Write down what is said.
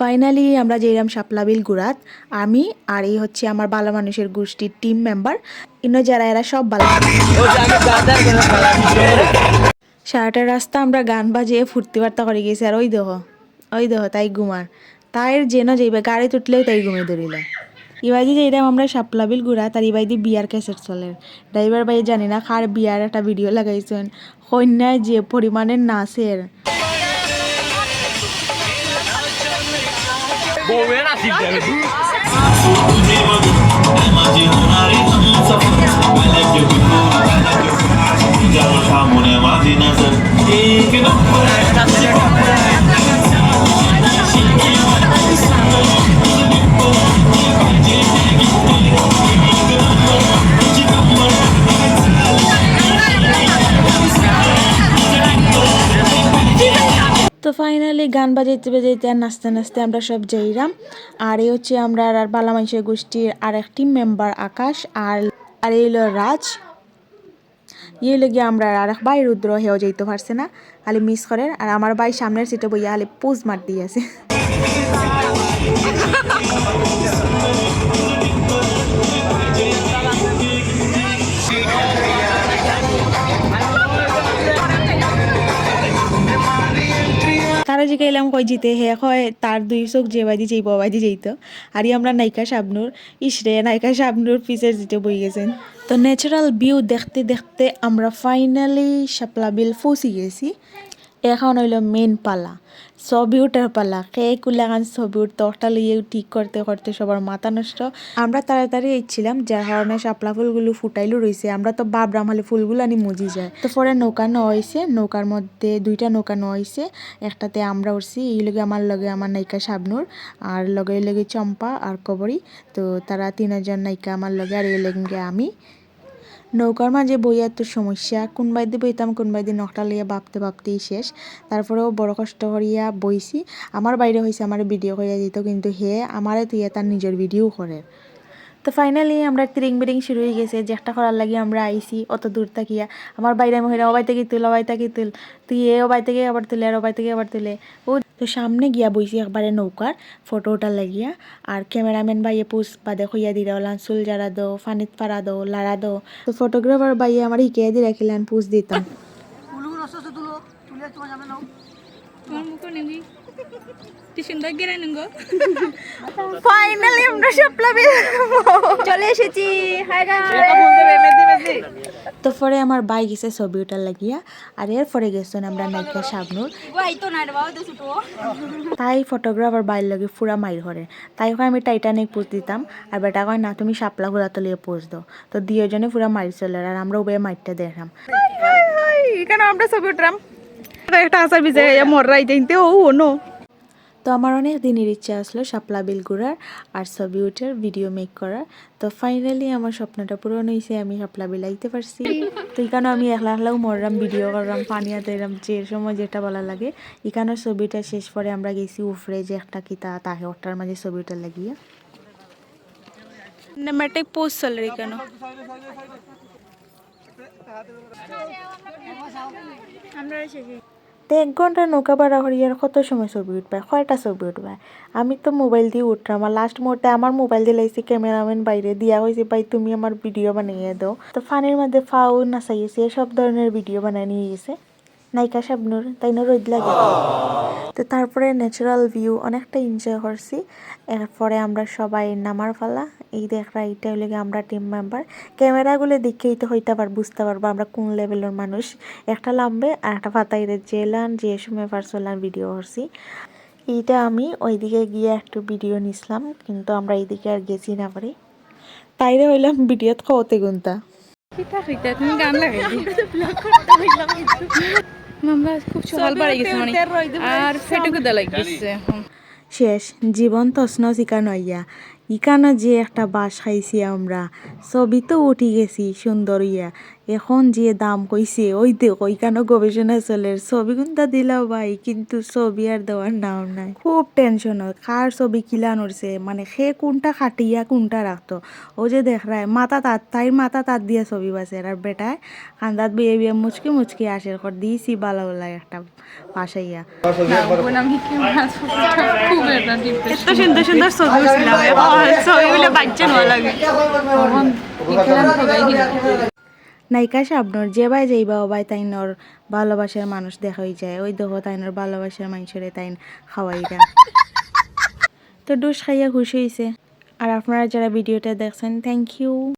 Finally আমরা যেরাম শাপলাবিল গুড়াত আমি আর এই হচ্ছে আমার ভালো মানুষের গোষ্ঠীর টিম মেম্বার ইনো যারা এরা সব ভালো সারাটা রাস্তা আমরা গান বাজিয়ে ফুর্তি বার্তা করে গেছি আর ওই দেখো তাই ঘুমার তাই যেন যাইবে গাড়ি তুটলেও তাই ঘুমিয়ে ধরিল ইবাইদি যেরাম আমরা শাপলাবিল গুড়া তার ইবাইদি বিয়ার ক্যাসেট চলে ড্রাইভার ভাই জানি না কার বিয়ার একটা ভিডিও লাগাইছেন কন্যায় যে পরিমাণের নাচের তো ফাইনালি গান বাজাইতে বাজাইতে আর নাচতে নাচতে আমরা সব যাইরাম আর এই হচ্ছে আমরা আর বালা মানুষের গোষ্ঠীর আর এক টিম মেম্বার আকাশ আর এই হলো রাজ ইয়ে লেগে আমরা আর এক ভাই রুদ্র হেও যাইতে পারছে না খালি মিস করে আর আমার ভাই সামনের সিটে বইয়া খালি পোজ মার দিয়ে আছে তারা যে গেলাম কই জিতে হে হয় তার দুই চোখ যে বাদি যাইব বাদি যাইতো আর আমরা নায়িকা শাবনুর ইসরে নায়িকা শাবনুর পিসের জিতে বই গেছেন তো ন্যাচারাল ভিউ দেখতে দেখতে আমরা ফাইনালি শাপলাবিল পৌঁছে গেছি এখন হইল মেন পালা ছবি উঠার পালা কে কুলাগান ছবি উঠতে ওটা লিয়ে ঠিক করতে করতে সবার মাথা নষ্ট আমরা তাড়াতাড়ি ইচ্ছিলাম যার কারণে শাপলা ফুলগুলো ফুটাইলো রয়েছে আমরা তো বাবরাম হলে ফুলগুলো আনি মজি যায় তো পরে নৌকা নেওয়া হয়েছে নৌকার মধ্যে দুইটা নৌকা নেওয়া হয়েছে একটাতে আমরা উঠছি এই লগে আমার নায়িকা শাবনুর আর লগে চম্পা আর কবরী তো তারা তিনজন নায়িকা আমার লগে আর এই লগে আমি নৌকার মাঝে বইয়ার তো সমস্যা কোনবাই দিয়ে বইতাম কোনবাই দিয়ে নখটা লইয়া ভাবতেই শেষ তারপরেও বড় কষ্ট করিয়া বইছি আমার বাইরে হয়েছে আমার ভিডিও করিয়া দিত কিন্তু হে আমারে তুই তার নিজের ভিডিও করে তো ফাইনালি আমরা তিরিং বিরিং শুরু হয়ে গেছে যেটা করার লাগে আমরা আইছি অত দূর থাকিয়া আমার বাইরে মহিলা ওবাই থেকে তুল তুই এ ওবাই থেকে আবার তুলে আর ওবাই থেকে আবার তুলে ও তো সামনে গিয়া বইছি একবারে নৌকার ফটোটা লাগিয়া আর ক্যামেরাম্যান বাইয়ে পোজ বাদে হইয়া দিরা চুল জারা দো ফানিত পাড়া দো লাড়া দো তো ফটোগ্রাফার বাইয়ে আমার হিকিয়া দিয়ে রাখিলেন পোজ দিতাম ফাইনালি আমরা শাপলাবিল চলে এসেছি তো পরে আমার বাই গেছে ছবি ওটার লাগিয়া আর এরপরে গেছেন আমরা নায়িকা শাবনুর তাই ফটোগ্রাফার বাইর লাগে পুরা মাইর করে তাই আমি টাইটানিক পোজ দিতাম আর বেটা কয় না তুমি শাপলা ঘোরা তলিয়ে পোজ দাও তো দুজনে পুরা মাইর চলে আর আমরা উভয়ে মাইরটা দেখলাম এখানে আমরা ছবি উঠলাম একটা আশা বিজয় মররাই যাইতে ও নো তো আমার অনেক দিনের ইচ্ছা আসলো শাপলাবিল ঘোরার আর ছবি উঠার ভিডিও মেক করার তো ফাইনালি আমার স্বপ্নটা পূরণ হয়েছে আমি শাপলাবিল আইতে পারছি তো এখানে আমি একলাও মরলাম ভিডিও করলাম পানিয়া দিলাম যে সময় যেটা বলা লাগে এখানে ছবিটা শেষ পরে আমরা গেছি উফরে যে একটা কিতা তাহে ওটার মাঝে ছবিটা লাগিয়ে সিনেম্যাটিক পোস্ট চলে এখানে আমরা তো 1 ঘন্টা নৌকা ভাড়া হরিয়ার কত সময় ছবি উঠবে কয়টা ছবি উঠবে আমি তো মোবাইল দিয়ে উঠলাম আমার লাস্ট মুহূর্তে আমার মোবাইল দিয়ে লাইছি ক্যামেরাম্যান বাইরে দিয়া হয়েছে ভাই তুমি আমার ভিডিও বানিয়ে দাও তো ফানির মধ্যে ফাউ নাচাইছে সব ধরনের ভিডিও বানিয়ে নিয়ে গেছে নায়িকা শাবনুর তাই না রোদ লাগে তো তারপরে ন্যাচারাল ভিউ অনেকটা এনজয় করছি এরপরে আমরা সবাই নামার পালা এই দেখরা এইটা হলে আমরা টিম মেম্বার ক্যামেরাগুলো দেখেই তো হইতে বুঝতে পারবো আমরা কোন লেভেলের মানুষ একটা লাম্বে আর একটা পাতাইরে জেলান যে সময় পারসলান ভিডিও করছি এইটা আমি ওইদিকে গিয়ে একটু ভিডিও নিছিলাম কিন্তু আমরা এইদিকে আর গেছি না পারি তাইরে হইলাম ভিডিওত খাওয়াতে গুনতা গান লাগে খুব সকাল বাড়ি গেছে মানে আর ফেটুকে দেলাই গেছে শেষ জীবন তসন শিকানো ইয়া ইকানো যে একটা বাস খাইছি আমরা ছবি তো উঠি গেছি সুন্দর ইয়া এখন যে দাম কইছে ওই দেখো ওইখানে গবেষণা চলে ছবি কোনটা দিলাও ভাই কিন্তু ছবি আর দেওয়ার নাম নাই খুব টেনশন হয় কার ছবি কিলা নড়ছে মানে সে কোনটা খাটিয়া কোনটা রাখতো ও যে দেখ রায় মাথা তার তাই মাথা তার দিয়া ছবি বাসে আর বেটায় কান্দাত বিয়ে বিয়ে মুচকি মুচকি আসে কর দিয়েছি ভালো লাগে একটা পাশাইয়া এত সুন্দর সুন্দর ছবি উঠছিলাম ছবিগুলো বাচ্চা নেওয়া লাগে নায়িকা শাবনূর যে বাই যাইবা ও বাই তাইনর ভালোবাসার মানুষ দেখা হয়ে যায় ওই দেখো তাইনর ভালোবাসার মানুষরে তাইন খাওয়াইরা তো ডুস খাইয়া খুশি হয়েছে আর আপনারা যারা ভিডিওটা দেখছেন থ্যাংক ইউ।